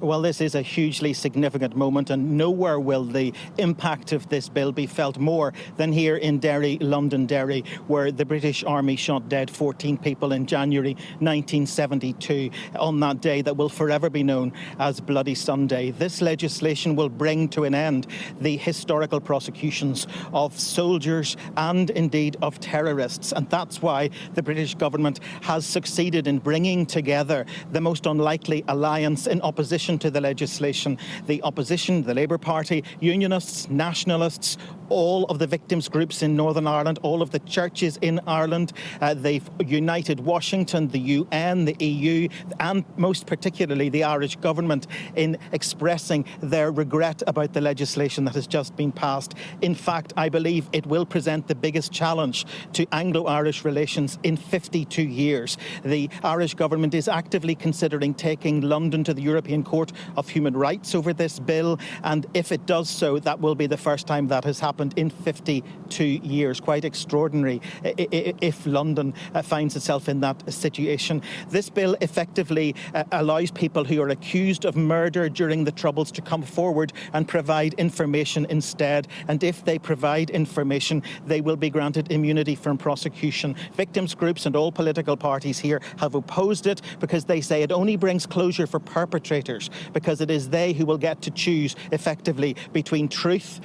Well, this is a hugely significant moment, and nowhere will the impact of this bill be felt more than here in Derry, Londonderry, where the British Army shot dead 14 people in January 1972, on that day that will forever be known as Bloody Sunday. This legislation will bring to an end the historical prosecutions of soldiers and indeed of terrorists, and that's why the British government has succeeded in bringing together the most unlikely alliance in opposition to the legislation. The opposition, the Labour Party, Unionists, Nationalists, all of the victims groups in Northern Ireland, all of the churches in Ireland. They've united Washington, the UN, the EU, and most particularly the Irish government in expressing their regret about the legislation that has just been passed. In fact, I believe it will present the biggest challenge to Anglo-Irish relations in 52 years. The Irish government is actively considering taking London to the European Court of Human Rights over this bill, and if it does so, that will be the first time that has happened in 52 years. Quite extraordinary if London finds itself in that situation. This bill effectively allows people who are accused of murder during the Troubles to come forward and provide information instead, and if they provide information, they will be granted immunity from prosecution. Victims groups and all political parties here have opposed it because they say it only brings closure for perpetrators, because it is they who will get to choose effectively between truth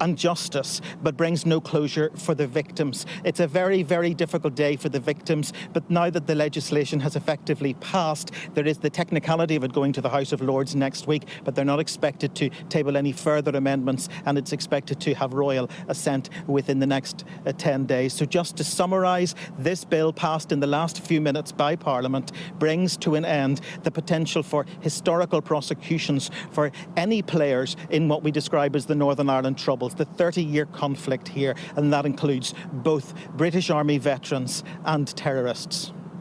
and justice, but brings no closure for the victims. It's a very, very difficult day for the victims, but now that the legislation has effectively passed, there is the technicality of it going to the House of Lords next week, but they're not expected to table any further amendments, and it's expected to have royal assent within the next 10 days. So just to summarise, this bill passed in the last few minutes by Parliament brings to an end the potential for historical prosecutions for any players in what we describe as the Northern Ireland Troubles, the 30-year conflict here, and that includes both British Army veterans and terrorists.